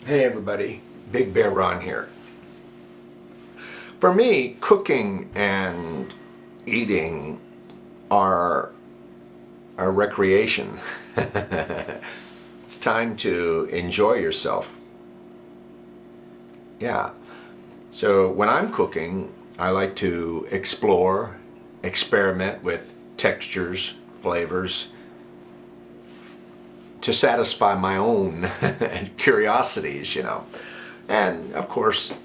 Hey everybody, Big Bear Ron here. For me, cooking and eating are a recreation. It's time to enjoy yourself. Yeah. So when I'm cooking, I like to explore, experiment with textures, flavors, to satisfy my own curiosities, And of course,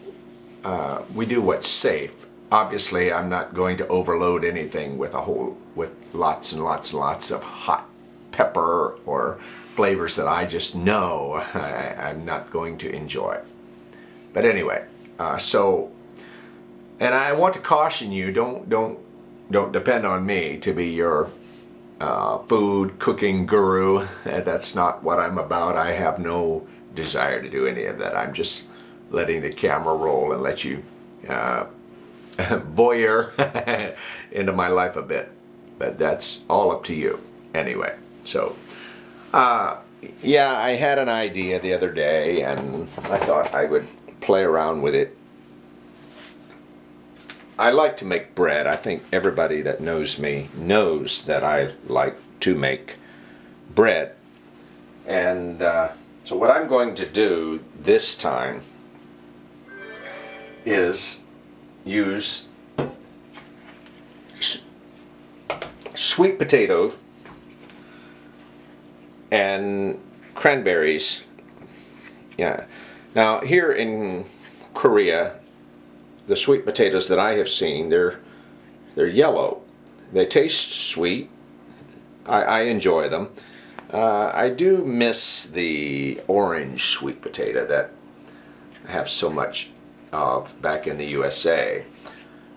we do what's safe. Obviously, I'm not going to overload anything with lots and lots and lots of hot pepper or flavors that I just know I'm not going to enjoy. But anyway, and I want to caution you: don't depend on me to be your food cooking guru. That's not what I'm about. I have no desire to do any of that. I'm just letting the camera roll and let you voyeur into my life a bit. But that's all up to you. Anyway, so yeah, I had an idea the other day and I thought I would play around with it. I like to make bread. I think everybody that knows me knows that I like to make bread. And so what I'm going to do this time is use sweet potatoes and cranberries. Yeah. Now here in Korea, the sweet potatoes that I have seen, they're yellow. They taste sweet. I enjoy them. I do miss the orange sweet potato that I have so much of back in the USA.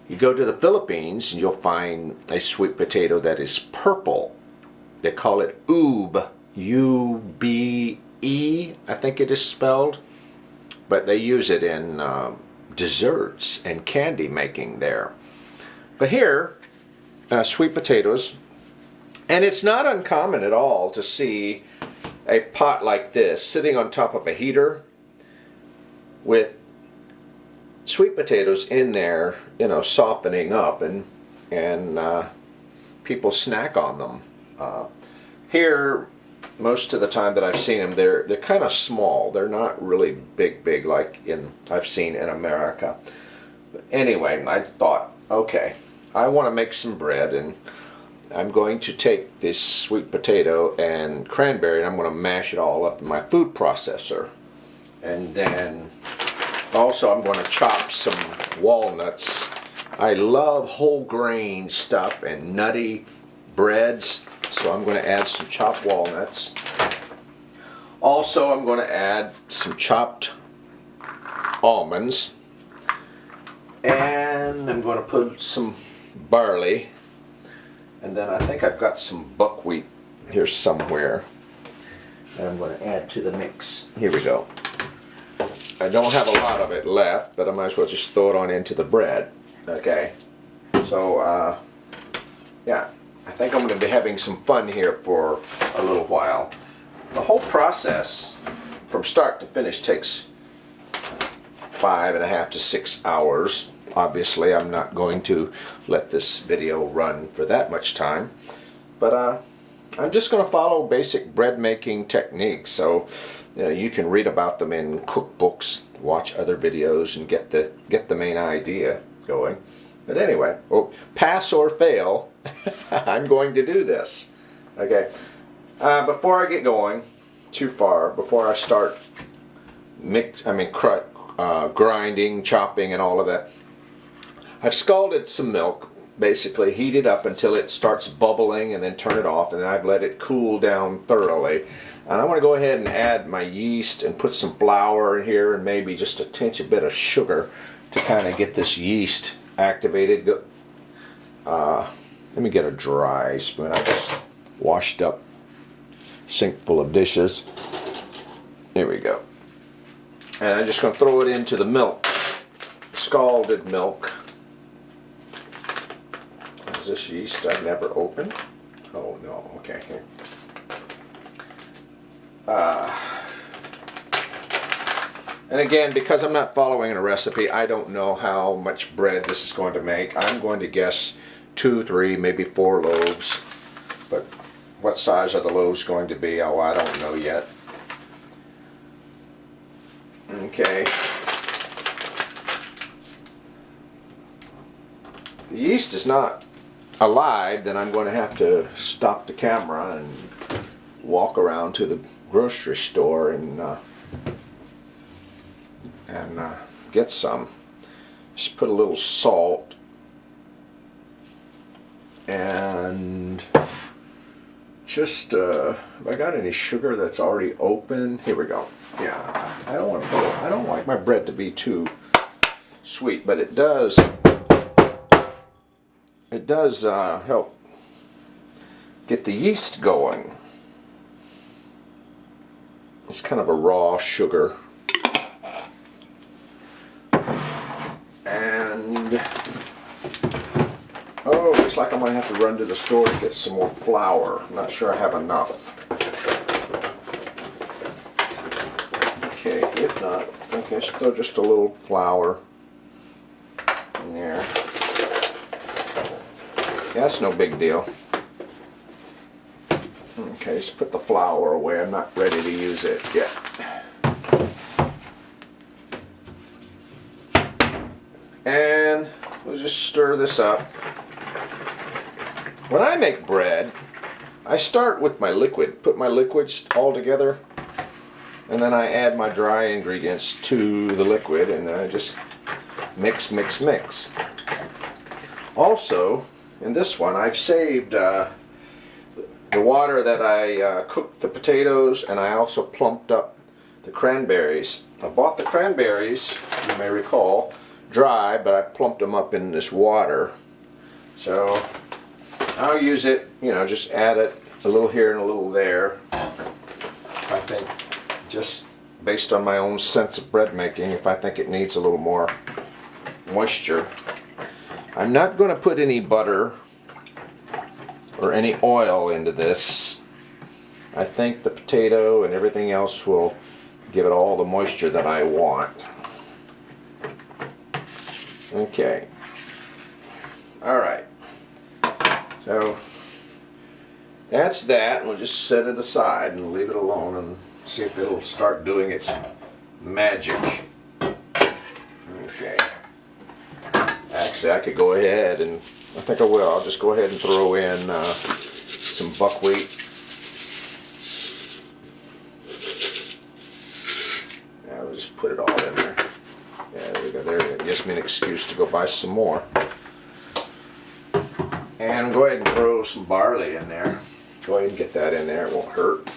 You go to the Philippines and you'll find a sweet potato that is purple. They call it ube, U-B-E, I think it is spelled. But they use it in desserts and candy making there. But here, sweet potatoes, and it's not uncommon at all to see a pot like this sitting on top of a heater with sweet potatoes in there, softening up, and people snack on them. Here, most of the time that I've seen them, they're kind of small. They're not really big like I've seen in America. But anyway, I thought, okay, I want to make some bread, and I'm going to take this sweet potato and cranberry and I'm going to mash it all up in my food processor. And then also I'm going to chop some walnuts. I love whole grain stuff and nutty breads, so I'm going to add some chopped walnuts. Also, I'm going to add some chopped almonds, and I'm going to put some barley, and then I think I've got some buckwheat here somewhere that I'm going to add to the mix. Here we go. I don't have a lot of it left, but I might as well just throw it on into the bread. Okay, so yeah, I think I'm going to be having some fun here for a little while. The whole process from start to finish takes 5.5 to 6 hours. Obviously, I'm not going to let this video run for that much time, but I'm just going to follow basic bread making techniques, so you can read about them in cookbooks, watch other videos, and get the main idea going. But anyway, pass or fail, I'm going to do this. Okay. Before I get going too far, before I start grinding, chopping, and all of that, I've scalded some milk, basically heat it up until it starts bubbling, and then turn it off, and then I've let it cool down thoroughly. And I want to go ahead and add my yeast and put some flour in here and maybe just a bit of sugar to kind of get this yeast activated. Let me get a dry spoon. I just washed up a sink full of dishes. There we go. And I'm just going to throw it into the milk, scalded milk. Is this yeast I've never opened? Oh no, okay. And again, because I'm not following a recipe, I don't know how much bread this is going to make. I'm going to guess 2, 3, maybe 4 loaves. But what size are the loaves going to be? Oh, I don't know yet. Okay. The yeast is not alive, then I'm going to have to stop the camera and walk around to the grocery store and get some. Just put a little salt and just have I got any sugar that's already open? Here we go. Yeah, I don't like my bread to be too sweet, but it does help get the yeast going. It's kind of a raw sugar. And oh, looks like I might have to run to the store to get some more flour. I'm not sure I have enough. Okay, if not, okay, still just a little flour in there. Yeah, that's no big deal. Okay, just put the flour away. I'm not ready to use it yet. And we'll just stir this up. When I make bread, I start with my liquid. Put my liquids all together, and then I add my dry ingredients to the liquid, and then I just mix, mix, mix. Also, in this one, I've saved the water that I cooked the potatoes, and I also plumped up the cranberries. I bought the cranberries, you may recall, dry, but I plumped them up in this water. So I'll use it, you know, just add it a little here and a little there. I think, just based on my own sense of bread making, if I think it needs a little more moisture. I'm not going to put any butter or any oil into this. I think the potato and everything else will give it all the moisture that I want. Okay. Alright. So that's that. We'll just set it aside and leave it alone and see if it'll start doing its magic. Okay. Actually, I could go ahead and, I think I will, I'll just go ahead and throw in some buckwheat. Yeah, we'll just put it all in there. Yeah, there we go. There, it gives me an excuse to go buy some more. And go ahead and throw some barley in there. Go ahead and get that in there, it won't hurt.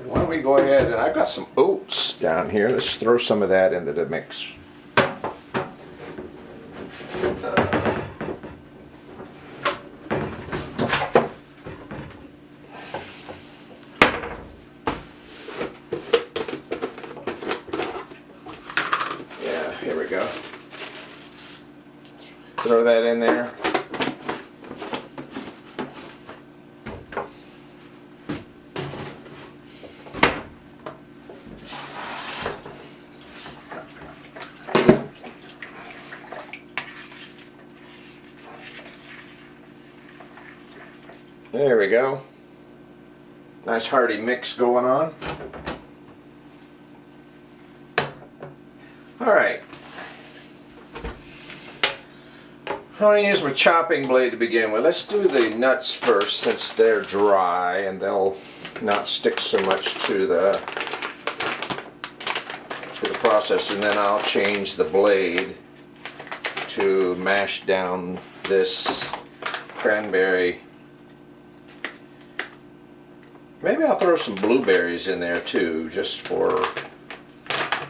Why don't we go ahead, and I've got some oats down here. Let's throw some of that into the mix. Yeah, here we go. Throw that in there. There we go. Nice hearty mix going on. Alright. I'm going to use my chopping blade to begin with. Let's do the nuts first, since they're dry and they'll not stick so much to the process, and then I'll change the blade to mash down this cranberry. Maybe I'll throw some blueberries in there too, just for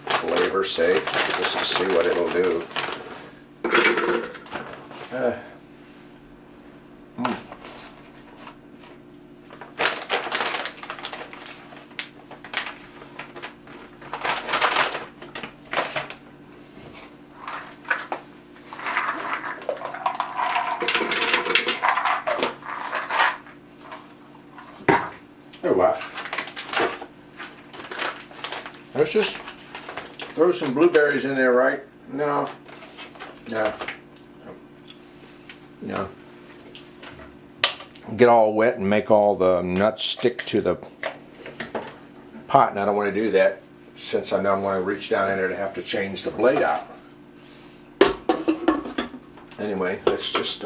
flavor's sake, just to see what it'll do. Oh wow. Let's just throw some blueberries in there, right? No. No. No. Get all wet and make all the nuts stick to the pot, and I don't want to do that since I know I'm going to reach down in there to have to change the blade out. Anyway, let's just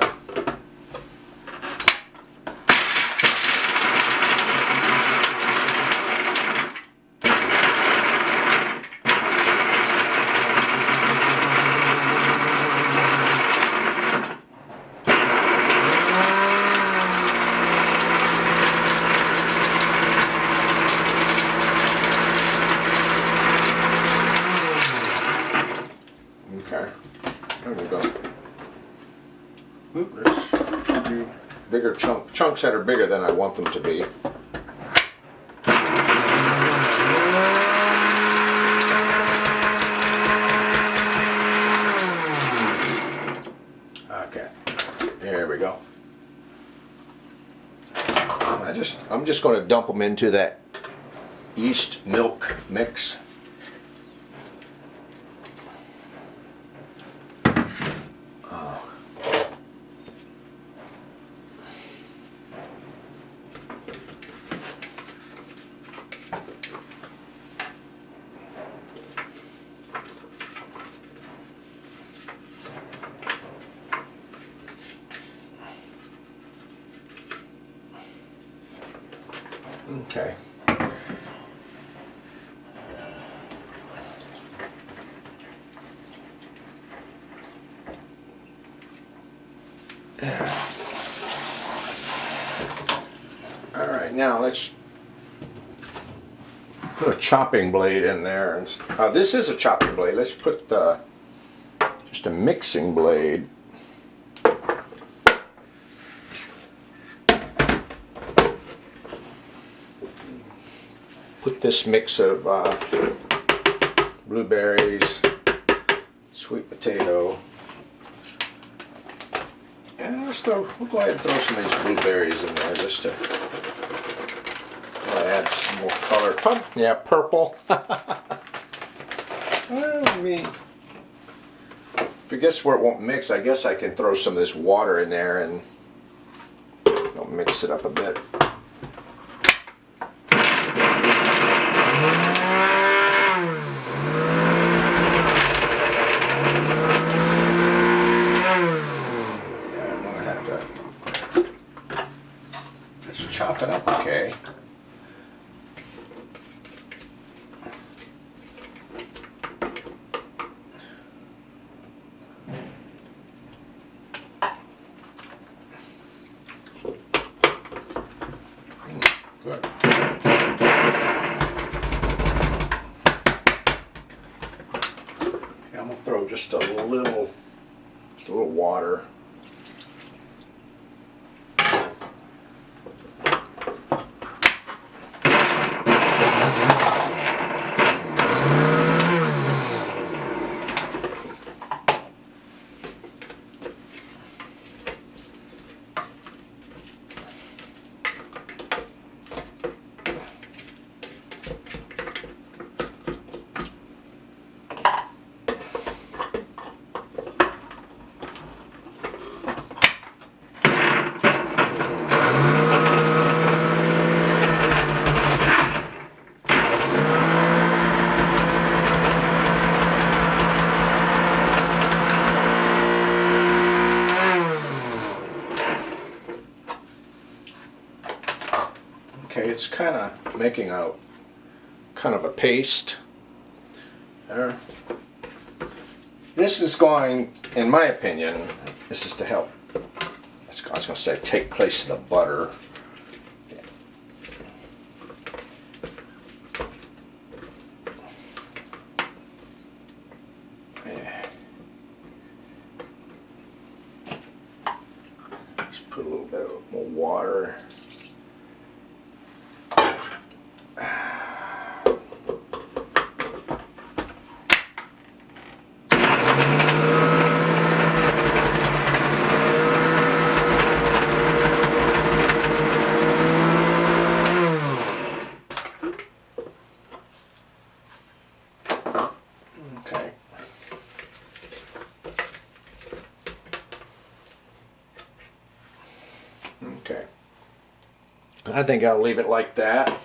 okay, there we go. Bigger chunks that are bigger than I want them to be. Okay, there we go. I'm just going to dump them into that yeast milk mix. Okay. All right, now let's put a chopping blade in there. And this is a chopping blade. Let's put just a mixing blade. Put this mix of blueberries, sweet potato, and we'll go ahead and throw some of these blueberries in there just to add some more color. Yeah, purple. Well, I mean, if it gets where it won't mix, I guess I can throw some of this water in there and I'll mix it up a bit. Chop it up, okay. Good. Okay, I'm gonna throw just a little water. Okay, it's kind of making a kind of a paste there. This is going, in my opinion, this is to help, I was going to say take place of the butter. Just put a little bit more water. Okay. Okay. I think I'll leave it like that.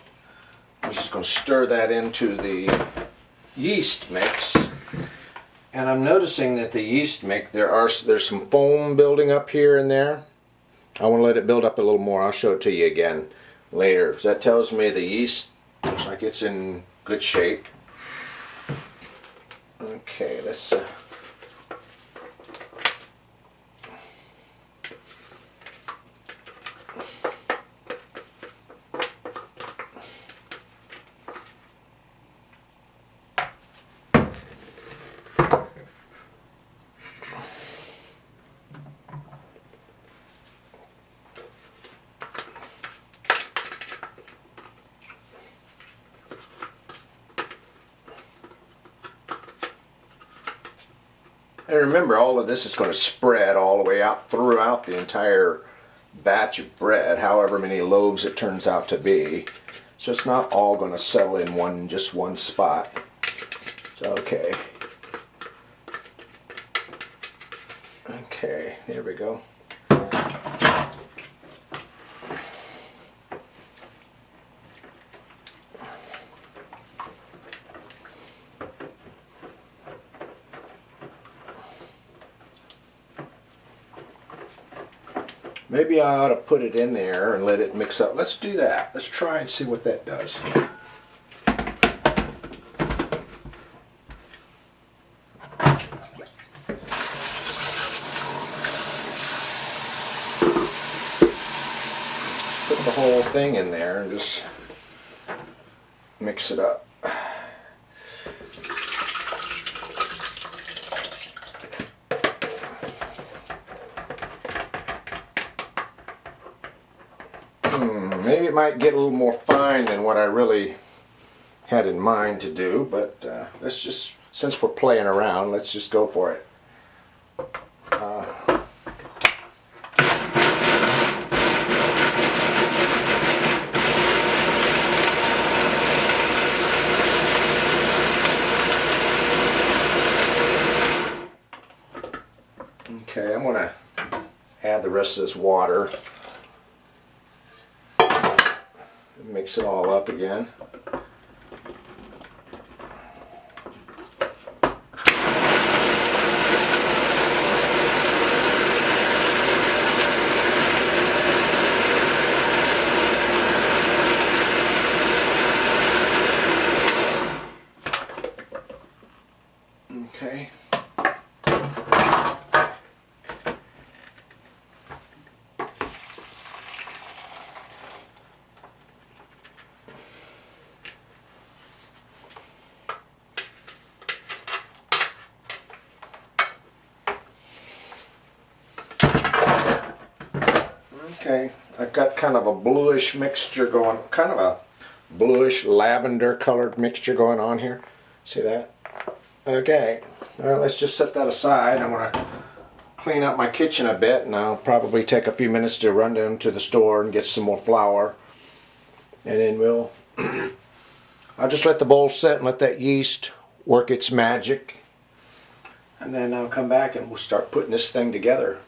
I'm just going to stir that into the yeast mix. And I'm noticing that the yeast mix, there's some foam building up here and there. I want to let it build up a little more. I'll show it to you again later. That tells me the yeast looks like it's in good shape. Okay, let's and remember, all of this is going to spread all the way out throughout the entire batch of bread, however many loaves it turns out to be. So it's not all going to settle in just one spot. So, okay. Okay, there we go. Maybe I ought to put it in there and let it mix up. Let's do that. Let's try and see what that does. Put the whole thing in there and just mix it up. Maybe it might get a little more fine than what I really had in mind to do, but let's just, since we're playing around, let's just go for it. Okay, I'm going to add the rest of this water. Mix it all up again. Okay. Okay, I've got kind of a bluish mixture going, kind of a bluish lavender colored mixture going on here. See that? Okay, well, let's just set that aside. I want to clean up my kitchen a bit, and I'll probably take a few minutes to run down to the store and get some more flour. And then we'll, I'll just let the bowl set and let that yeast work its magic. And then I'll come back and we'll start putting this thing together.